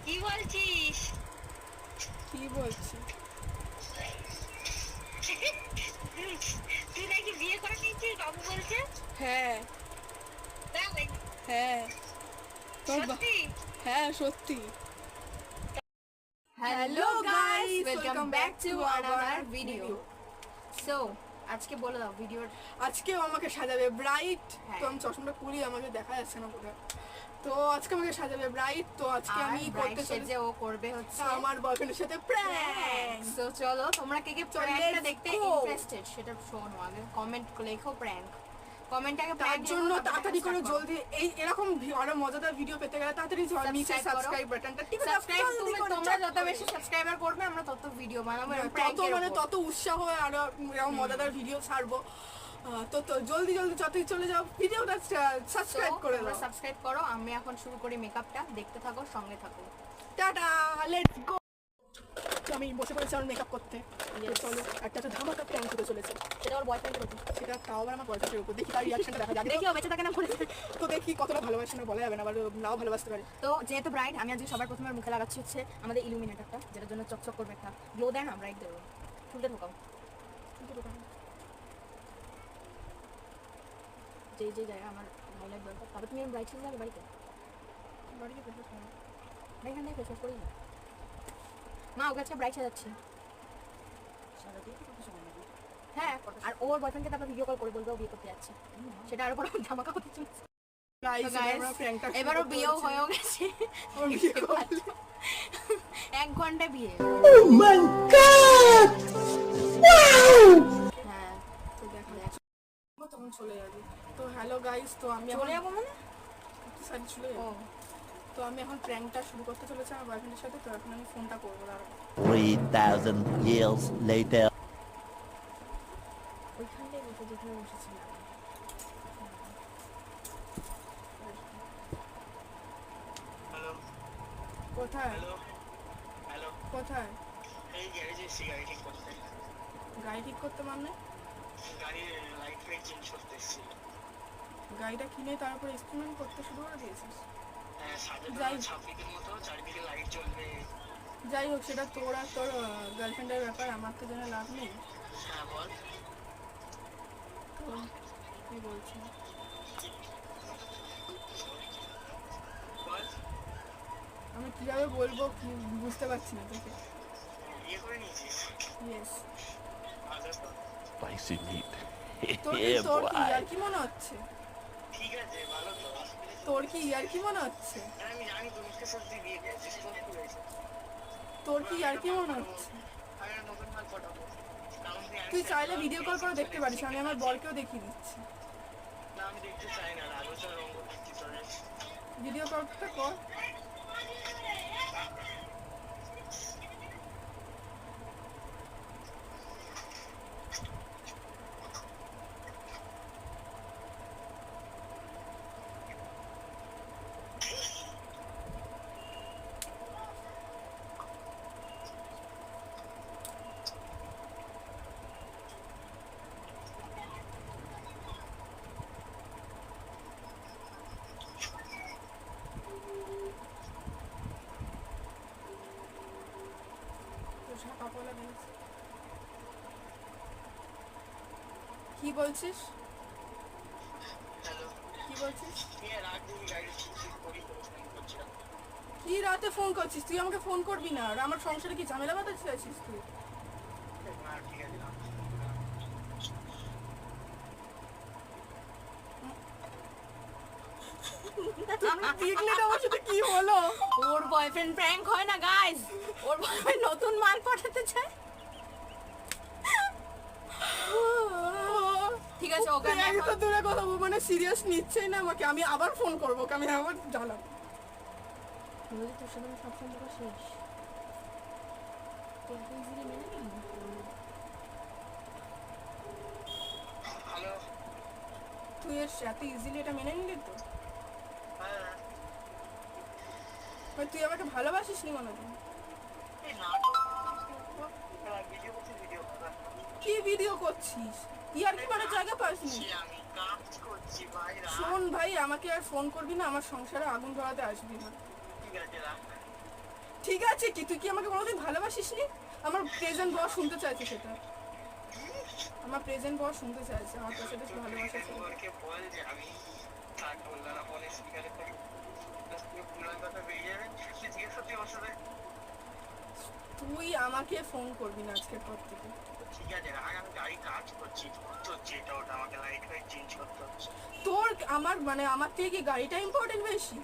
কি বলছিস? কি বলছি? তুই নাকি বিয়ে করে নিয়েছিস বাবু বলছে? হ্যাঁ হ্যাঁ সত্যি? হ্যাঁ সত্যি। Hello guys, welcome back to another video. So আজকে বলে দাও ভিডিওর। আজকেও আমাকে সাজাবে ব্রাইট। হ্যাঁ। তো আমি চশমাটা পরি, আমাকে দেখা যাচ্ছে না পুরো। তো আজকে আমাকে সাজাবে ব্রাইট। তো আজকে আমি করতে চলেছি, ও করবে হচ্ছে আমার বয়ফ্রেন্ডের সাথে প্র্যাঙ্ক। সো চলো, তোমরা কে কে চলো, প্র্যাঙ্কটা let's দেখতে go. ইন্টারেস্টেড সেটা শোনো, আগে কমেন্ট লেখো প্র্যাঙ্ক। কমেন্টে আগে তার প্র্যাঙ্ক জন্য তাড়াতাড়ি করে জলদি এরকম আরো মজাদার ভিডিও পেতে গেলে তাড়াতাড়ি নিচে সাবস্ক্রাইব বাটনটা টিপে দাও। সাবস্ক্রাইব তোমরা যত বেশি সাবস্ক্রাইবার করবে আমরা তত ভিডিও বানাবো এবং তত মানে তত উৎসাহ হয় আরো এরকম মজাদার ভিডিও ছাড়বো। তো জলদি যতই চলে যাও, ভিডিওটা সাবস্ক্রাইব করে দাও। সাবস্ক্রাইব করো। আমি এখন শুরু করি মেকআপটা, দেখতে থাকো, সঙ্গে থাকো। Tata, let's go. তো আমি বসে পড়েছি আমার মেকআপ করতে। চলো, একটা তো ধামাকা প্র্যাঙ্ক হতে চলেছে। সেটা ওর বয়ফ্রেন্ড করছে, সেটা তাও আবার আমার বয়ফ্রেন্ডের উপর। দেখি তার রিঅ্যাকশনটা দেখা যাক। দেখি ও বেঁচে থাকে না মরে যায়। তো দেখি কতটা ভালোবাসে না, বলা যাবে না, আবার নাও ভালোবাসতে পারে। তো যেহেতু ব্রাইট, আমি আজকে সবার প্রথমে মুখে লাগাচ্ছি হচ্ছে আমাদের ইলুমিনেটরটা, যেটার জন্য চকচক করবে একটা গ্লো দেয় না, ব্রাইট দেবো। ফুলতে ঢোকাও যে যে জায়গা আমার হাইলাইট দরকার। তবে তুমি ব্রাইট ছিল যাবে বাড়িতে, বাড়িতে বসে থাকো। এখান থেকে ফেস ওয়াশ করি না মা, ওকে আজকে ব্রাইট সাজাচ্ছি। হ্যাঁ, আর ওর বয়ফ্রেন্ডকে তারপর ভিডিও কল করে বলবে ও বিয়ে করতে যাচ্ছে, সেটা আরো বড় ধামাকা হতে চলেছে। গাইস, আমরা প্র্যাঙ্কটা এবারও বিয়েও হয়েও গেছে। ওর বিয়ে করবে। 1 ঘন্টা বিয়ে। Oh my god! হ্যাঁ, তো দেখা যাচ্ছে তখন চলে যাবে। তো হ্যালো গাইস, তো আমি চলে যাবো মানে সারি চলে যাবো। তো আমি এখন প্র্যাঙ্কটা শুরু করতে চলেছি আমার বয়ফ্রেন্ডের সাথে। তো এখন আমি ফোনটা করবো, দাঁড়াও। 3,000 years later. ওইখানটায় বসে যেখানে বসেছিলাম। হ্যালো কোথায় হ্যালো হ্যালো কোথায়? এই গ্যারেজে এসেছি গাড়ি ঠিক করতে। গাড়ি ঠিক করতে মানে? গাড়ির লাইট ফাইট চেঞ্জ করতে এসেছি। গাড়িটা কিনে তারপর এক্সপেরিমেন্ট করতে শুরু করে দিয়েছিস? হ্যাঁ, সাজাতে যাই। হবে ছাব্বিকের মতো, চারদিকে লাইট জ্বলবে। যাই হোক, সেটা তোর আর তোর গার্লফ্রেন্ডের ব্যাপার, আমার তো জেনে লাভ নেই। হ্যাঁ বল। তো কি বলছি, বল। আমি কিভাবে বলবো কি বুঝতে পারছি না তোকে। বিয়ে করে নিয়েছিস? ইয়েস। আচ্ছা তো Spicy meat. তোর Yeah, তোর কি boy. ইয়ার কি মনে হচ্ছে? ঠিক আছে, ভালো তো। তোর কি ইয়ার কি মনে হচ্ছে? হ্যাঁ, আমি জানি তো মুখের সাথে তুই বিয়ে করেছিস, তো কি হয়েছে? তোর কি ইয়ার কি মনে হচ্ছে? আমি একটা নতুন মাল পটাবো। কারণ তুই চাইলে ভিডিও কল করে দেখতে পারিস, আমি আমার বরকেও দেখিয়ে দিচ্ছি। না, আমি দেখতে চাই না, আলোচনা রঙ্গ দেখতে চলে। ভিডিও কলটা কর। কি বলছিস? হ্যালো, কি বলছিস? রাত দিন গাড়ি ঠিক করি করছিলাম। কি রাতে ফোন করছিস? তুই আমাকে ফোন করবি না? আর আমার সংসারে কি ঝামেলা বাঁধাতে চাইছিস তুই? না ঠিক আছে, না। দেখলে না আমার সাথে কি হলো? ওর বয়ফ্রেন্ড প্র্যাঙ্ক হয় না গাইস, ওর বয়ফ্রেন্ড নতুন মাল পাঠাতে চায়। ঠিক আছে, ওকে আমি একটা দূরে কথা বলবো, মানে সিরিয়াস নিচ্ছেই না আমাকে। আমি আবার ফোন করবো, আমি আবার জানাবো। বলি তোর সাথে সব সম্পর্ক শেষ। তোর ইজিলি মেনে নিই। হ্যালো। তুই এত ইজিলি এটা মেনে নিলি তো? হ্যাঁ, তুই আমাকে ভালোবাসিস নি মনে হয়? এই নাটক ভিডিও করছি, ভিডিও কি ভিডিও করছিস? ইয়ার কি মানে জায়গা পাসনি? আমি কাজ করছি ভাই। শোন ভাই, আমাকে আর ফোন করবি না, আমার সংসারে আগুন ধরাতে আসবি না। ঠিক আছে, রাখ। ঠিক আছে কি তুই কি আমাকে কোনোদিন ভালোবাসিস নি? আমার প্রেজেন্ট বর শুনতে চাইছে সেটা। আমার প্রেজেন্ট বর শুনতে চাইছে আমার তোর সাথে ভালোবাসা ছিল। ওরকে বল যে আমি থাক বললাম না ফোনে স্পিকারে করি তুই পুরান কথা বেরিয়ে যাবে তুই জিজ্ঞেস করতে ওর সাথে তুই আমাকে ফোন করবি না আজকের পর থেকে। ঠিক আছে রাগ আমি গাড়ি কাজ করছি তো যেটা ওটা আমাকে লাইট ফাইট চেঞ্জ করতে হচ্ছে তোর আমার মানে আমার থেকে কি গাড়িটা ইম্পর্টেন্ট বেশি?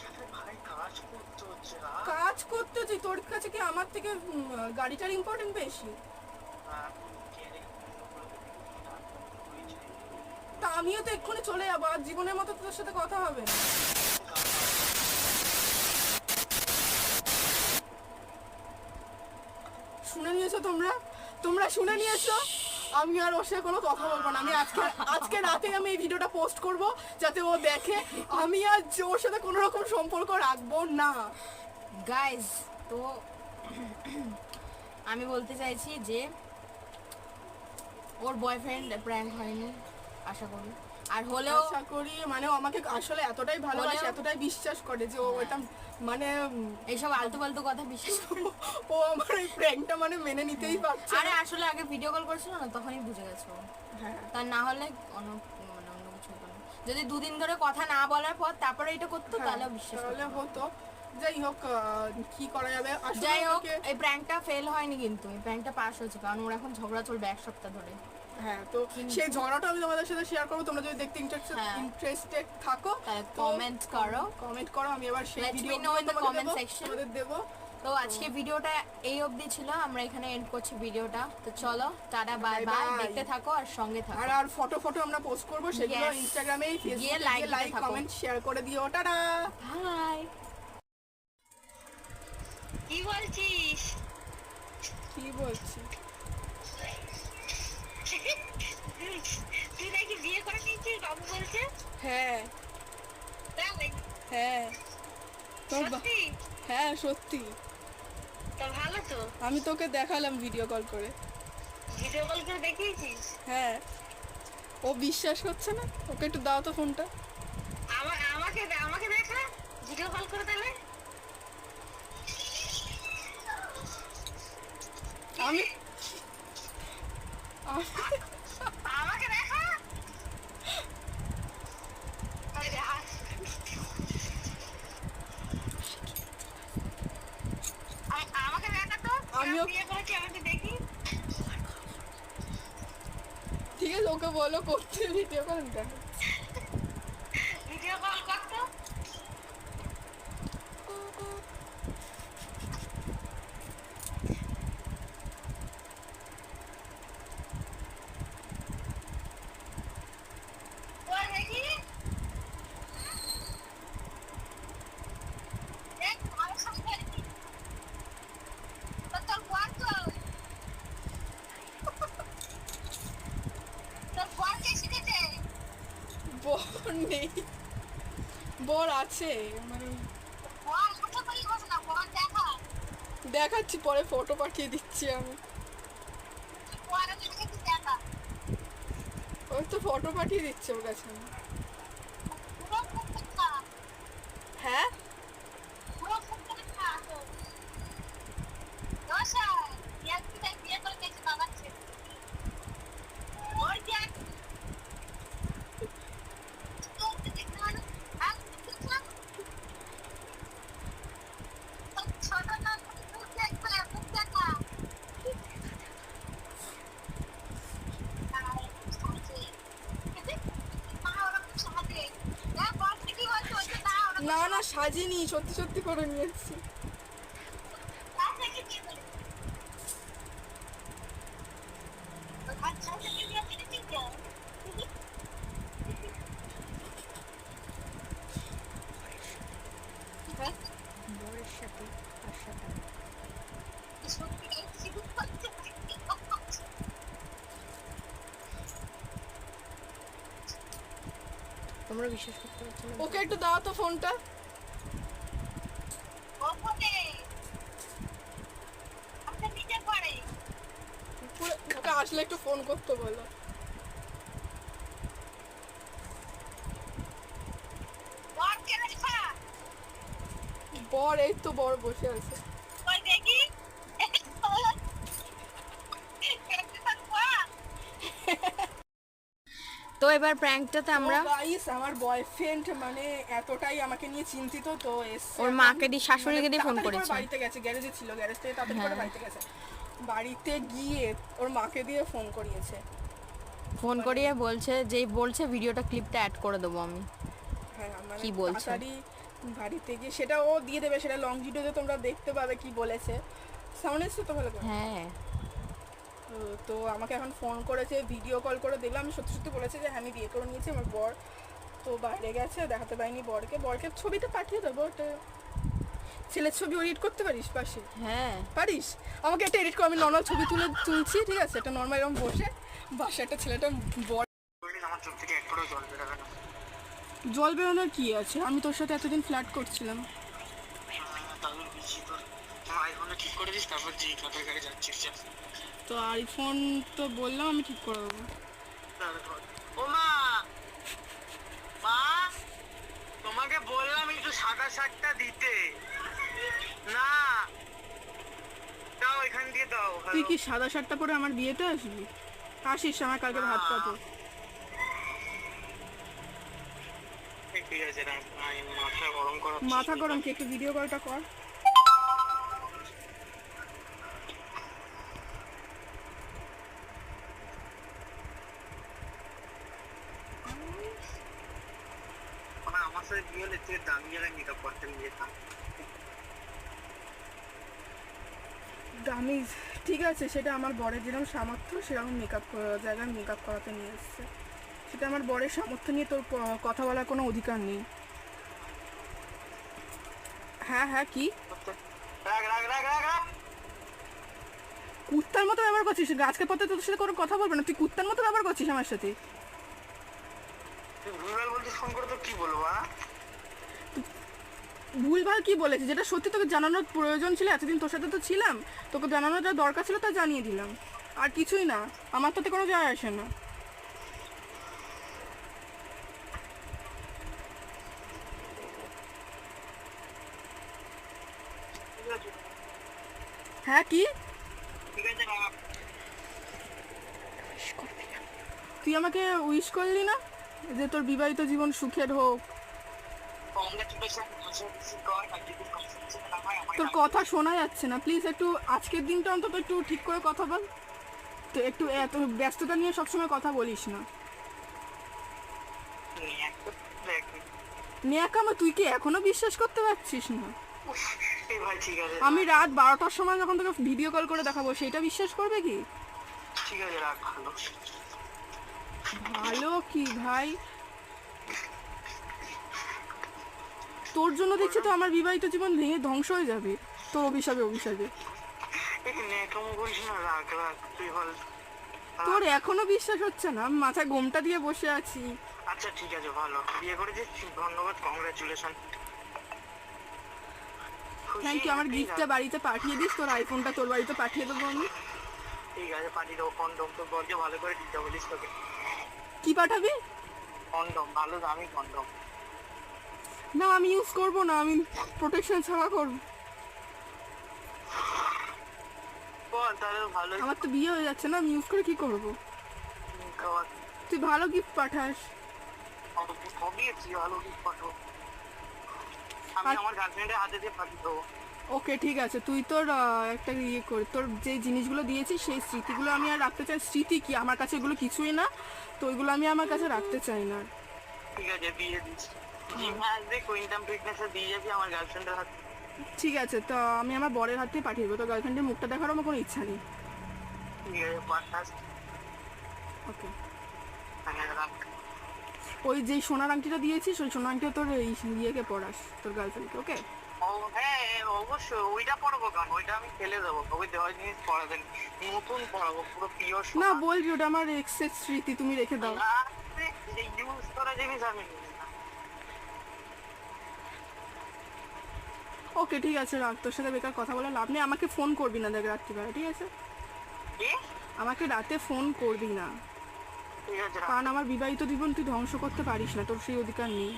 আরে ভাই কাজ করতে হচ্ছে রাগ কাজ করতে হচ্ছে তোর কাছে কি আমার থেকে গাড়িটার ইম্পর্টেন্ট বেশি? তা আমিও তো এক্ষুনি চলে যাবো আর জীবনের মতো তোর সাথে কথা হবে না। শুনে নিয়েছো তোমরা? তোমরা শুনে নিয়েছো? আমি আর ওর সাথে কোনো কথা বলবো না। আমি আজকে রাতে আমি এই ভিডিওটা পোস্ট করব যাতে ও দেখে। আমি আর ওর সাথে কোনো রকম সম্পর্ক রাখবো না। গাইজ তো আমি বলতে চাইছি যে ওর বয়ফ্রেন্ড প্র্যাঙ্ক হয়নি আশা করি, আর হলেও আশা করি মানে ও আমাকে আসলে এতটাই ভালোবাসে এতটাই বিশ্বাস করে যে ও এটা মানে এইসব আলতু ফালতু কথা বিশ্বাস করে। ও আমার এই প্র্যাঙ্কটা মানে মেনে নিতেই পারছে আরে না। আসলে আগে ভিডিও কল করছিল না তখনই বুঝে গেছো, হ্যাঁ তার না হলে অন্য কিছু হতো না। যদি দুদিন ধরে কথা না বলার পর তারপরে এটা করতো তাহলে বিশ্বাস তাহলে করতো। হতো। যাই হোক কি করা যাবে আসলে যাই হোক আমাকে- এই প্র্যাঙ্কটা ফেল হয়নি, কিন্তু এই প্র্যাঙ্কটা পাস হয়েছে কারণ ওর এখন ঝগড়া চলবে এক সপ্তাহ ধরে। হ্যাঁ তো সেই ঝগড়াটা আমি তোমাদের সাথে শেয়ার করবো। তোমরা যদি দেখতে হ্যাঁ। ইন্টারেস্টেড থাকো তাহলে তো কমেন্ট করো। কমেন্ট করো আমি আবার সেই Let me video know in the comment section. তোমাদের দেবো। তো আজকে ভিডিওটা এই অবধি ছিল, আমরা এখানে এন্ড করছি ভিডিওটা। তো চলো tata bye Bye bye, bye. দেখতে থাকো আর সঙ্গে থাকো। আর ফটো আমরা পোস্ট করবো সেগুলো Yes. ইনস্টাগ্রামে গিয়ে ফেসবুকে like দিতে লাইক থাকো। কমেন্ট শেয়ার করে দিও। টাটা। বাই। কি বলছিস? কি বলছি? তুই নাকি বিয়ে করে নিয়েছিস বাবু বলছে? হ্যাঁ তাই? হ্যাঁ সত্যি? হ্যাঁ সত্যি। তা ভালো তো। আমি তোকে দেখালাম ভিডিও কল করে। ভিডিও কল করে দেখিয়েছিস? হ্যাঁ ও বিশ্বাস করছে না। ওকে একটু দাও তো ফোনটা। আমাকে দেখা ভিডিও কল করে তাহলে। আমি আমাকে দেখা। আরে হাস। আমাকে দেখা তো। আমিও- বিয়ে করেছি আমাকে দেখি। ঠিক আছে ওকে বলো করতে ভিডিও কল কেন। ভিডিও কল করতো। বল দেখি। দেখ আমার সাথে দেখি। তোর বর তো। তোর বর কে শিখেছে? বর নেই, বর আছে মানে বর মুঠো করি বস না, বর দেখা। দেখাচ্ছি পরে ফটো পাঠিয়ে দিচ্ছি আমি। বর আমি দেখি দেখা। ওই তো ফটো পাঠিয়ে দিচ্ছি ওর কাছে আমি। পুরো মুখ দেখা। হ্যাঁ পুরো মুখ দেখা তো। দোষা, বিয়ে করে গেছে বাবার ছেলে। ওর কি আর তোর দেখতে মানে আর কিছু না। ছোট না মুখ দেখবে মুখ দেখা। না না সাজিনি, সত্যি সত্যি করে নিয়েছি। বরের সাথে আর সাথে তোমরা বিশ্বাস করতে পারছো না। ওকে একটু দাও তো ফোনটা। ওকে আসলে একটু ফোন করতে বলো। বর এই তো বর বসে আছে। তো এবার প্র্যাঙ্কটাতে আমরা গাইস আমার বয়ফ্রেন্ড মানে এতটাই আমাকে নিয়ে চিন্তিত তো এসছে ওর এখন। মাকে দিয়ে, শাশুড়িকে দিয়ে ফোন তাড়াতাড়ি করে করেছে। বাড়িতে গেছে, গ্যারেজে ছিল, গ্যারেজ থেকে তাড়াতাড়ি করে হ্যাঁ। বাড়িতে গেছে, বাড়িতে গিয়ে ওর মাকে দিয়ে ফোন করিয়েছে। ফোন করিয়ে বলছে, যেই বলছে ভিডিওটা ক্লিপটা অ্যাড করে দেবো আমি। হ্যাঁ মানে কি বলছে? তাড়াতাড়ি বাড়িতে গিয়ে সেটা ও দিয়ে দেবে, সেটা লং ভিডিওতে তোমরা দেখতে পাবে কি বলেছে। সাউন্ড এসছে তো ভালো করে? হ্যাঁ তো আমাকে এখন ফোন করেছে, ভিডিও কল করে দিলাম, আমি সত্যি সত্যি বলেছে যে হ্যাঁ আমি বিয়ে করে নিয়েছি, আমার বর তো বাইরে গেছে, দেখাতে পারিনি বরকে ছবিটা পাঠিয়ে দেবো। ওটা ছেলের ছবি এডিট করতে পারিস পাশে? হ্যাঁ পারিস? আমাকে একটা এডিট কর, আমি নর্মাল ছবি তুলছি, ঠিক আছে? একটা নর্মাল এরকম বসে বাসে একটা ছেলেটা বর। আমার চোখ থেকে এক ফোঁটা জল বেরোবে না। জল বেরোনোর কি আছে? আমি তোর সাথে এতদিন ফ্ল্যাট করছিলাম। তাহলে বুঝছি তোর তোমার আইফোনটা ঠিক করে দিস, তারপর যে কাপের গাড়ি যাচ্ছিস যা। তো আইফোন তো বললাম আমি ঠিক করে দেবো। ও মা, মা তোমাকে বললাম একটু সাদা শার্টটা দিতে না, দাও এখান দিয়ে দাও। তুই কি সাদা শার্টটা পরে আমার বিয়েতে আসবি? আসিস, আমার কালকে ভাত পাবো। ঠিক আছে না, মাথা গরম করো। মাথা গরম কি? একটু ভিডিও কলটা কর। আমার সাথে বিয়ে হলে তুই দামি জায়গায় মেকআপ করতে নিয়ে যেতাম। আমি ঠিক আছে, সেটা আমার বরের যেরকম সামর্থ্য সেরকম জায়গায় মেকআপ করাতে নিয়ে এসছে, সেটা আমার বরের সামর্থ্য নিয়ে তোর কথা বলার কোনো অধিকার নেই। হ্যাঁ হ্যাঁ কি রাখ রাখ রাখ রাখ রাখ। কুত্তার মতো ব্যবহার করছিস? গাছকে পথে তোর সাথে কোনো কথা বলবে না, তুই কুত্তার মতো ব্যবহার করছিস আমার সাথে। তুই ভুলভাল বলছিস, ফোন করে তো কি বলবো? ভুলভাল কি বলেছি? যেটা সত্যি তোকে জানানোর প্রয়োজন ছিল, এতদিন তোর সাথে তো ছিলাম, তোকে জানানোর যা দরকার ছিল তা জানিয়ে দিলাম, আর কিছুই না, আমার তাতে কোনো যায় আসে না। ঠিক আছে হ্যাঁ কি? ঠিক আছে রাখ। তুই আমাকে উইশ করলি না যে তোর বিবাহিত জীবন সুখের হোক? কংগ্রাচুলেশন কর, আর যদি কনসেপ্ট না হয় আমার তোর কথা শোনা যাচ্ছে না, প্লিজ একটু আজকের দিনটা অন্তত একটু ঠিক করে কথা বল তো, একটু এত ব্যস্ততা নিয়ে সবসময় কথা বলিস না। নিয়াকামা, তুই কি এখনো বিশ্বাস করতে পারছিস না? এই ভাই ঠিক আছে, আমি রাত 12টার সময় যখন তোকে ভিডিও কল করে দেখাবো সেটা বিশ্বাস করবে কি? ঠিক আছে রাখ। ভালো ভালো কি ভাই? তোর জন্য দেখছি তো আমার বিবাহিত জীবন ভেঙে ধ্বংস হয়ে যাবে তোর অভিশাপে। কেমন করিস না, রাখ রাখ তুই বল। তোর এখনো বিশ্বাস হচ্ছে না? আমি মাথায় গোমটা দিয়ে বসে আছি। আচ্ছা ঠিক আছে, ভালো বিয়ে করেছিস, ধন্যবাদ, কংগ্রাচুলেশন। Thank you. আমার গিফটটা বাড়িতে পাঠিয়ে দিস, তোর আইফোনটা তোর বাড়িতে পাঠিয়ে দেবো আমি। ঠিক আছে পাঠিয়ে দেবো। কন্ডম তো বলছে ভালো করে দিতে বলিস তোকে। কি পাঠাবি? কন্ডম, ভালো দামি কন্ডম। না আমি ইউজ করবো না, আমি প্রোটেকশন ছাড়া করবো। বল তাহলে ভালো। আমার তো বিয়ে হয়ে যাচ্ছে না, আমি ইউজ করে কি করবো? তুই ভালো গিফট পাঠাস। অবভিয়াসলি ভালো গিফট পাঠাবো, আমি আমার গার্লফ্রেন্ডের হাতে দিয়ে পাঠিয়ে দেবো। ওকে ঠিক আছে, তুই তোর একটা ইয়ে কর, তোর যে জিনিসগুলো দিয়েছিস সেই স্মৃতিগুলো আমি আর রাখতে চাই। স্মৃতি কি, আমার কাছে এগুলো কিছুই না, তো ওইগুলো আমি আমার কাছে রাখতে চাই না। ঠিক আছে দিয়ে দিচ্ছি, আসবে কুইন্টাম ফিটনেসে দিয়ে যাবি আমার গার্লফ্রেন্ডের হাতে। ঠিক আছে, তো আমি আমার বরের হাত দিয়ে পাঠিয়ে দেবো, তোর গার্লফ্রেন্ডের মুখটা দেখার আমার কোনো ইচ্ছা নেই। ঠিক আছে পাঠাস। ওকে, রাখ। ওই যেই সোনার আংটিটা দিয়েছিস ওই সোনার আংটিটা তোর এই ইয়েকে পড়াস, তোর গার্লফ্রেন্ডকে। ওকে ও হ্যাঁ অবশ্যই, ওইটা পড়াবো কেন, ওইটা আমি ফেলে দেবো, ওই দেওয়া জিনিস পড়াবেন, নতুন পড়াবো পুরো পিওর। না বলবি, ওটা আমার এক্সের স্মৃতি, তুমি রেখে দাও। ইউজ করা জিনিস আমি নিই না। ওকে ঠিক আছে রাখ, তোর সাথে বেকার কথা বলে লাভ নেই, আমাকে ফোন করবি না দেখ রাত্রিবেলা, ঠিক আছে? কি? আমাকে রাতে ফোন করবি না, ঠিক আছে রাখ। কারণ আমার বিবাহিত জীবন তুই ধ্বংস করতে পারিস না, তোর সেই অধিকার নেই।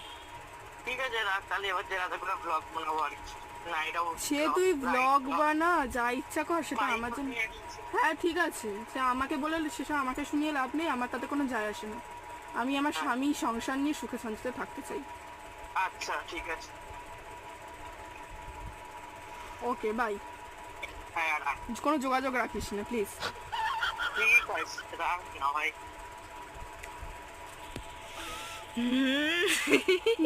ঠিক আছে রাখ, তাহলে এবার যে রাতে করে ব্লগ বানাবো আর কি। না এটাও সে তুই ব্লগ বানা, যা ইচ্ছা কর, সেটা আমার জন্য। জন্য হ্যাঁ ঠিক আছে, সে আমাকে বলে সেসব আমাকে শুনিয়ে লাভ নেই, আমার তাতে কোনো যায় আসে না। আমি আমার স্বামী সংসার নিয়ে সুখে শান্তিতে থাকতে চাই। আচ্ছা ঠিক আছে। Okay bye. হ্যাঁ রাখ। কোনো যোগাযোগ রাখিস না প্লিজ। ঠিক আছে রাখ না ভাই।